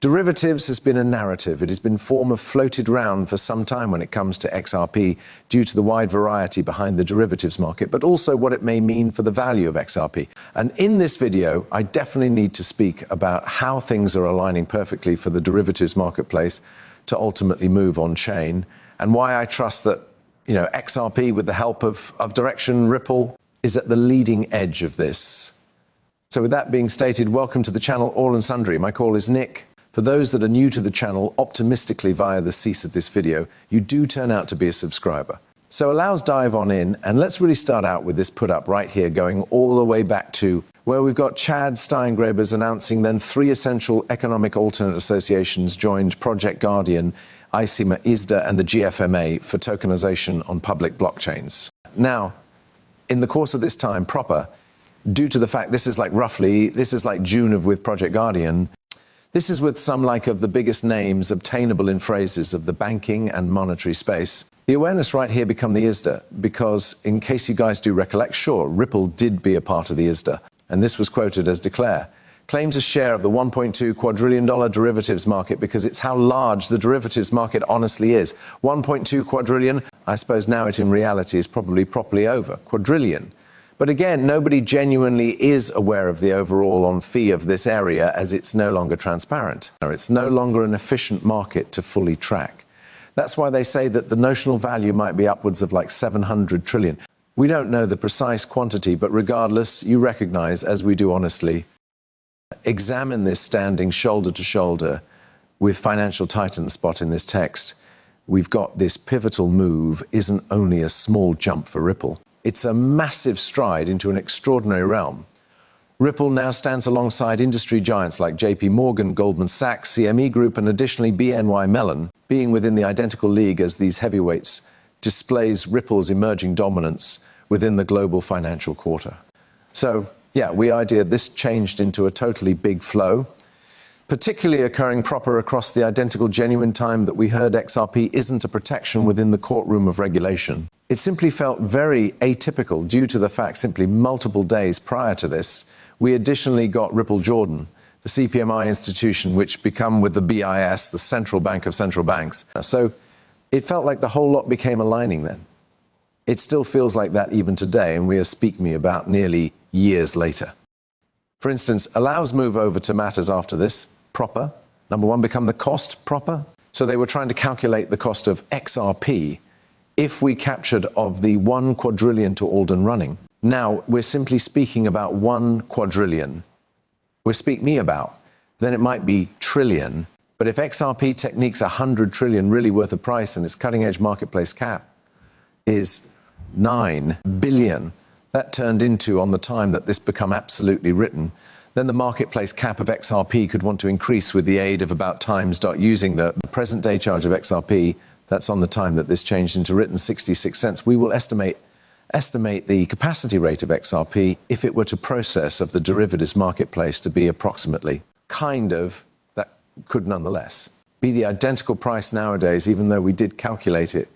Derivatives has been a narrative. It has been floated around for some time when it comes to XRP due to the wide variety behind the derivatives market, but also what it may mean for the value of XRP. And in this video, I definitely need to speak about how things are aligning perfectly for the derivatives marketplace to ultimately move on chain, and why I trust that, XRP, with the help of Direction, Ripple, is at the leading edge of this. So with that being stated, welcome to the channel, All and Sundry. My call is Nick. For those that are new to the channel, optimistically via the cease of this video, you do turn out to be a subscriber. So let's dive on in, and let's really start out with this put up right here, going all the way back to where we've got Chad Steingrebers announcing then 3 essential economic alternate associations joined Project Guardian, ICMA, ISDA, and the GFMA for tokenization on public blockchains. Now, in the course of this time proper, due to the fact this is like June with Project Guardian, this is with some of the biggest names obtainable in phrases of the banking and monetary space. The awareness right here become the ISDA, because in case you guys do recollect, sure, Ripple did be a part of the ISDA, and this was quoted as declare. Claims a share of the $1.2 quadrillion derivatives market because it's how large the derivatives market honestly is. 1.2 quadrillion, I suppose now it in reality is probably properly over, quadrillion. But again, nobody genuinely is aware of the overall on fee of this area, as it's no longer transparent. It's no longer an efficient market to fully track. That's why they say that the notional value might be upwards of 700 trillion. We don't know the precise quantity, but regardless, you recognize, as we do honestly, examine this standing shoulder to shoulder with financial titan spot in this text. We've got this pivotal move isn't only a small jump for Ripple. It's a massive stride into an extraordinary realm. Ripple now stands alongside industry giants like JP Morgan, Goldman Sachs, CME Group, and additionally BNY Mellon, being within the identical league as these heavyweights, displays Ripple's emerging dominance within the global financial quarter. So, yeah, we ideated this changed into a totally big flow, particularly occurring proper across the identical genuine time that we heard XRP isn't a protection within the courtroom of regulation. It simply felt very atypical due to the fact simply multiple days prior to this, we additionally got Ripple Jordan, the CPMI institution, which become with the BIS, the central bank of central banks. So it felt like the whole lot became aligning then. It still feels like that even today, and we are speaking me about nearly years later. For instance, allows move over to matters after this, proper. Number one, become the cost proper. So they were trying to calculate the cost of XRP if we captured of the 1 quadrillion to Alden running. Now, we're simply speaking about 1 quadrillion. Then it might be trillion. But if XRP techniques 100 trillion really worth a price and its cutting edge marketplace cap is 9 billion, that turned into, on the time that this become absolutely written, then the marketplace cap of XRP could want to increase with the aid of about times. Using the present day charge of XRP, that's on the time that this changed into written 66 cents. We will estimate the capacity rate of XRP if it were to process of the derivatives marketplace to be approximately that could nonetheless be the identical price nowadays, even though we did calculate it.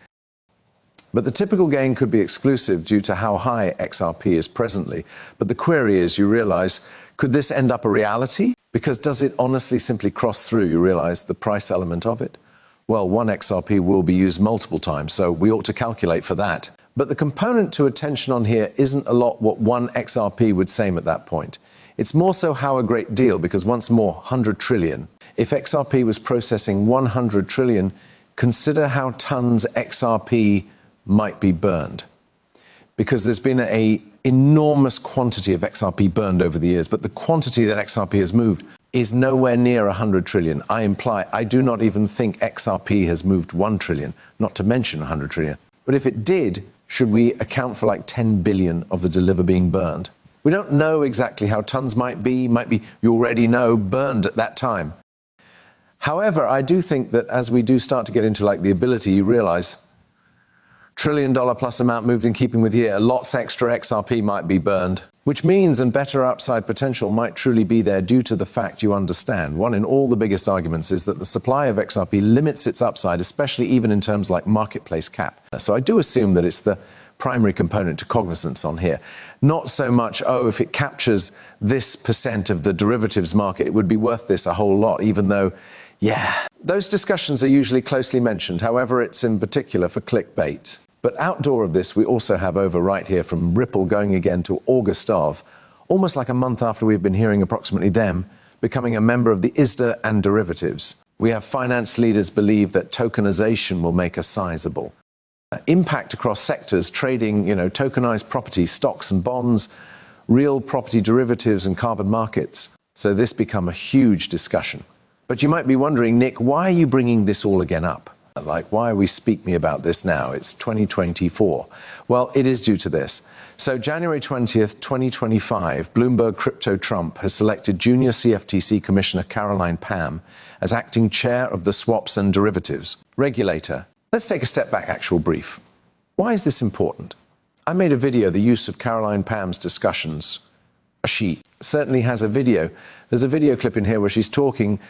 But the typical gain could be exclusive due to how high XRP is presently. But the query is, you realize, could this end up a reality? Because does it honestly simply cross through, you realize, the price element of it? Well, 1 XRP will be used multiple times, so we ought to calculate for that. But the component to attention on here isn't a lot what 1 XRP would seem at that point. It's more so how a great deal, because once more, 100 trillion. If XRP was processing 100 trillion, consider how tons XRP might be burned. Because there's been an enormous quantity of XRP burned over the years, but the quantity that XRP has moved is nowhere near 100 trillion. I do not even think XRP has moved 1 trillion, not to mention 100 trillion. But if it did, should we account for 10 billion of the deliver being burned? We don't know exactly how tons might be, you already know, burned at that time. However, I do think that as we do start to get into the ability, you realize $1 trillion plus amount moved in keeping with year, lots extra XRP might be burned, which means and better upside potential might truly be there due to the fact you understand. One in all the biggest arguments is that the supply of XRP limits its upside, especially even in terms like marketplace cap. So I do assume that it's the primary component to cognizance on here. Not so much, oh, if it captures this percent of the derivatives market, it would be worth this a whole lot, even though, yeah. Those discussions are usually closely mentioned. However, it's in particular for clickbait. But outdoor of this, we also have over right here from Ripple going again to August of, almost like a month after we've been hearing approximately them, becoming a member of the ISDA and derivatives. We have finance leaders believe that tokenization will make us sizable. Impact across sectors, trading, tokenized property, stocks and bonds, real property derivatives and carbon markets. So this become a huge discussion. But you might be wondering, Nick, why are you bringing this all again up? Like, why are we speaking me about this now? It's 2024. Well, it is due to this. So January 20th, 2025, Bloomberg Crypto Trump has selected junior CFTC Commissioner Caroline Pham as acting chair of the swaps and derivatives regulator. Let's take a step back, actual brief. Why is this important? I made a video, the use of Caroline Pham's discussions. She certainly has a video. There's a video clip in here where she's talking,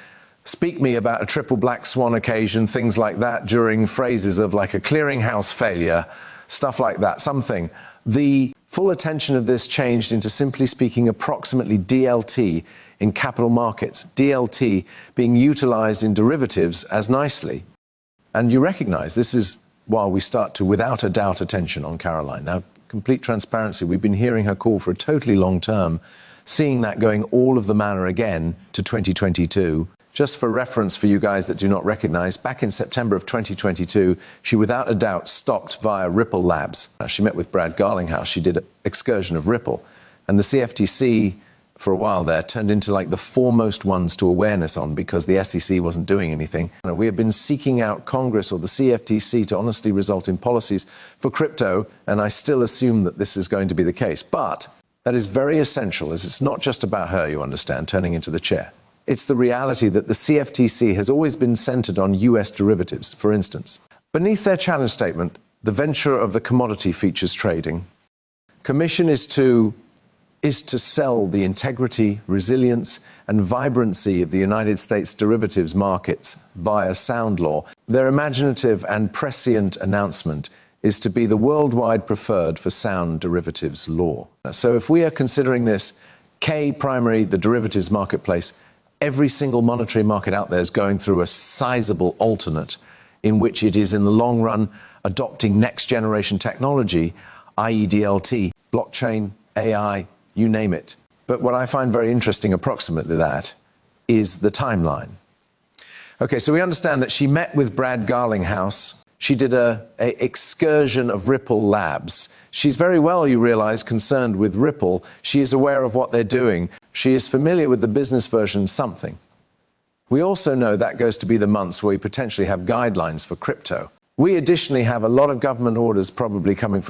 speak me about a triple black swan occasion, things like that, during phrases of like a clearinghouse failure, stuff like that, something. The full attention of this changed into simply speaking approximately DLT in capital markets, DLT being utilized in derivatives as nicely. And you recognize this is while we start to, without a doubt, attention on Caroline. Now, complete transparency, we've been hearing her call for a totally long term, seeing that going all of the manner again to 2022. Just for reference for you guys that do not recognize, back in September of 2022, she without a doubt stocked via Ripple Labs. She met with Brad Garlinghouse. She did an excursion of Ripple. And the CFTC, for a while there, turned into like the foremost ones to awareness on because the SEC wasn't doing anything. We have been seeking out Congress or the CFTC to honestly result in policies for crypto, and I still assume that this is going to be the case. But that is very essential, as it's not just about her, you understand, turning into the chair. It's the reality that the CFTC has always been centered on US derivatives, for instance. Beneath their challenge statement, the venture of the commodity features trading. Commission is to sell the integrity, resilience, and vibrancy of the United States derivatives markets via sound law. Their imaginative and prescient announcement is to be the worldwide preferred for sound derivatives law. So if we are considering this K primary, the derivatives marketplace, every single monetary market out there is going through a sizable alternate in which it is in the long run adopting next generation technology, i.e. DLT, blockchain, AI, you name it. But what I find very interesting approximately that is the timeline. Okay, so we understand that she met with Brad Garlinghouse. She did a excursion of Ripple Labs. She's very well, you realize, concerned with Ripple. She is aware of what they're doing. She is familiar with the business version something. We also know that goes to be the months where we potentially have guidelines for crypto. We additionally have a lot of government orders probably coming for